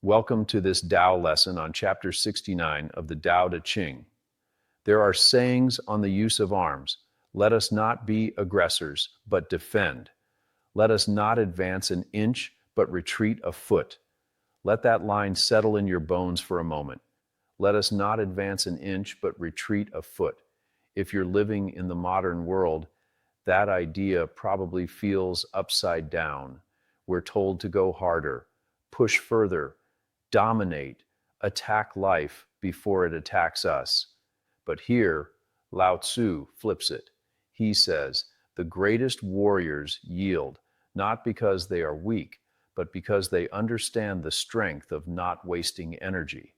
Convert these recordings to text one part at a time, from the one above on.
Welcome to this Tao lesson on Chapter 69 of the Tao Te Ching. There are sayings on the use of arms. Let us not be aggressors, but defend. Let us not advance an inch, but retreat a foot. Let that line settle in your bones for a moment. Let us not advance an inch, but retreat a foot. If you're living in the modern world, that idea probably feels upside down. We're told to go harder, push further, dominate, attack life before it attacks us. But here, Lao Tzu flips it. He says, the greatest warriors yield, not because they are weak, but because they understand the strength of not wasting energy.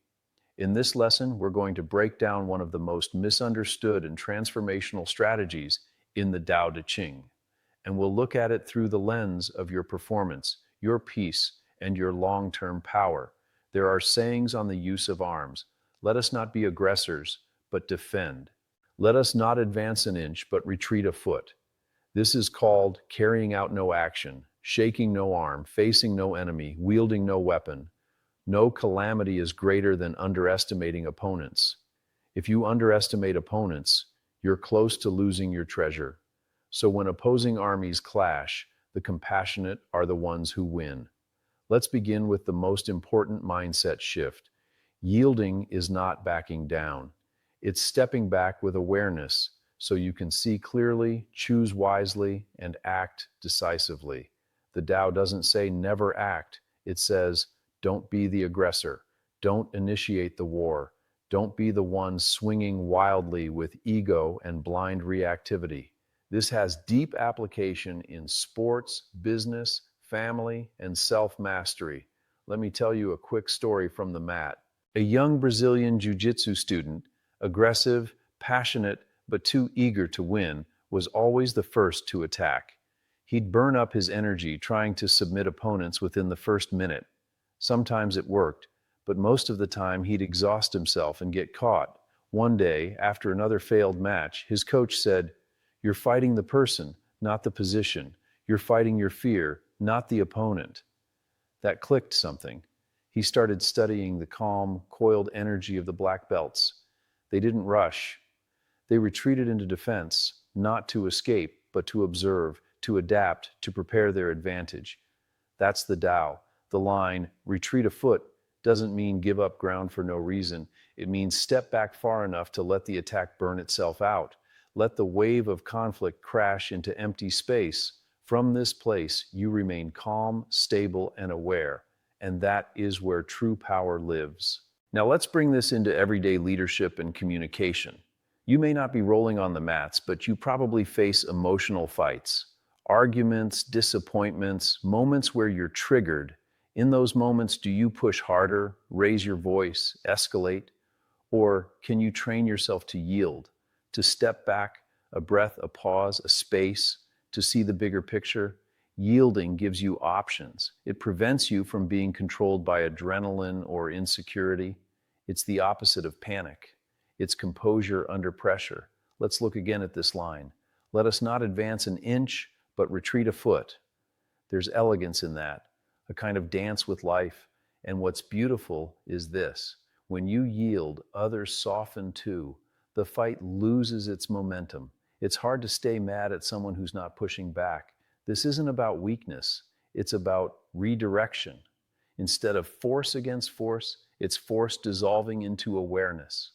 In this lesson, we're going to break down one of the most misunderstood and transformational strategies in the Tao Te Ching. And we'll look at it through the lens of your performance, your peace, and your long-term power. There are sayings on the use of arms. Let us not be aggressors, but defend. Let us not advance an inch, but retreat a foot. This is called carrying out no action, shaking no arm, facing no enemy, wielding no weapon. No calamity is greater than underestimating opponents. If you underestimate opponents, you're close to losing your treasure. So when opposing armies clash, the compassionate are the ones who win. Let's begin with the most important mindset shift. Yielding is not backing down. It's stepping back with awareness so you can see clearly, choose wisely, and act decisively. The Tao doesn't say never act. It says, don't be the aggressor. Don't initiate the war. Don't be the one swinging wildly with ego and blind reactivity. This has deep application in sports, business, family, and self-mastery. Let me tell you a quick story from the mat. A young Brazilian jiu-jitsu student, aggressive, passionate, but too eager to win, was always the first to attack. He'd burn up his energy trying to submit opponents within the first minute. Sometimes it worked, but most of the time he'd exhaust himself and get caught. One day, after another failed match, his coach said, "You're fighting the person, not the position. You're fighting your fear, not the opponent." That clicked something. He started studying the calm, coiled energy of the black belts. They didn't rush. They retreated into defense, not to escape, but to observe, to adapt, to prepare their advantage. That's the Tao. The line, retreat a foot, doesn't mean give up ground for no reason. It means step back far enough to let the attack burn itself out. Let the wave of conflict crash into empty space. From this place, you remain calm, stable, and aware. And that is where true power lives. Now let's bring this into everyday leadership and communication. You may not be rolling on the mats, but you probably face emotional fights, arguments, disappointments, moments where you're triggered. In those moments, do you push harder, raise your voice, escalate? Or can you train yourself to yield, to step back, a breath, a pause, a space, to see the bigger picture? Yielding gives you options. It prevents you from being controlled by adrenaline or insecurity. It's the opposite of panic. It's composure under pressure. Let's look again at this line. Let us not advance an inch, but retreat a foot. There's elegance in that, a kind of dance with life. And what's beautiful is this. When you yield, others soften too. The fight loses its momentum. It's hard to stay mad at someone who's not pushing back. This isn't about weakness. It's about redirection. Instead of force against force, it's force dissolving into awareness.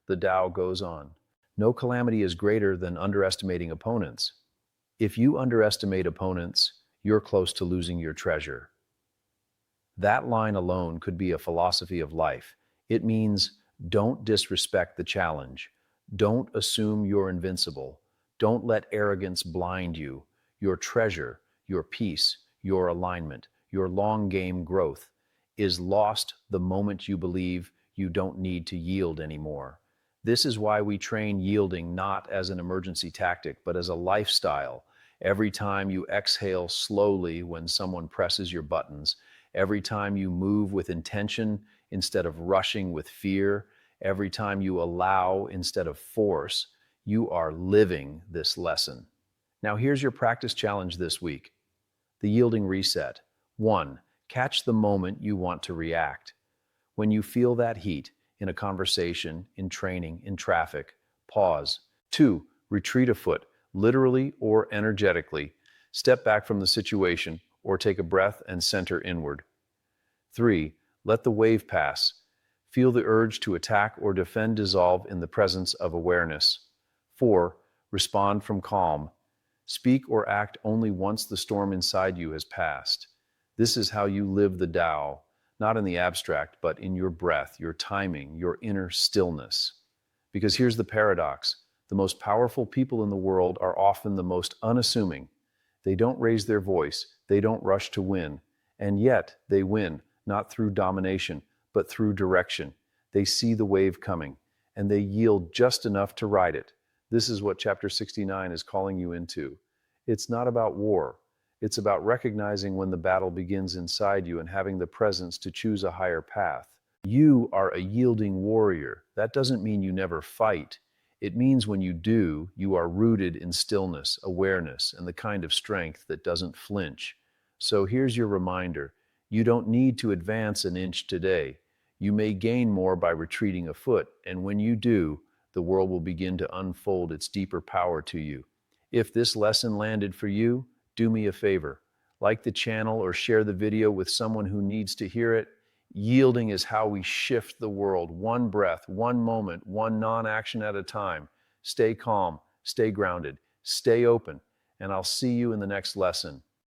The Tao goes on. No calamity is greater than underestimating opponents. If you underestimate opponents, you're close to losing your treasure. That line alone could be a philosophy of life. It means don't disrespect the challenge. Don't assume you're invincible. Don't let arrogance blind you. Your treasure, your peace, your alignment, your long game growth is lost the moment you believe you don't need to yield anymore. This is why we train yielding not as an emergency tactic, but as a lifestyle. Every time you exhale slowly when someone presses your buttons, every time you move with intention instead of rushing with fear, every time you allow instead of force, you are living this lesson. Now here's your practice challenge this week. The yielding reset. 1. Catch the moment you want to react. When you feel that heat, in a conversation, in training, in traffic, pause. 2. Retreat a foot, literally or energetically. Step back from the situation or take a breath and center inward. 3. Let the wave pass. Feel the urge to attack or defend dissolve in the presence of awareness. 4. Respond from calm. Speak or act only once the storm inside you has passed. This is how you live the Tao, not in the abstract, but in your breath, your timing, your inner stillness. Because here's the paradox. The most powerful people in the world are often the most unassuming. They don't raise their voice, they don't rush to win, and yet they win, not through domination, but through direction. They see the wave coming, and they yield just enough to ride it. This is what chapter 69 is calling you into. It's not about war. It's about recognizing when the battle begins inside you and having the presence to choose a higher path. You are a yielding warrior. That doesn't mean you never fight. It means when you do, you are rooted in stillness, awareness, and the kind of strength that doesn't flinch. So here's your reminder. You don't need to advance an inch today. You may gain more by retreating a foot, and when you do, the world will begin to unfold its deeper power to you. If this lesson landed for you, do me a favor. Like the channel or share the video with someone who needs to hear it. Yielding is how we shift the world, one breath, one moment, one non-action at a time. Stay calm, stay grounded, stay open, and I'll see you in the next lesson.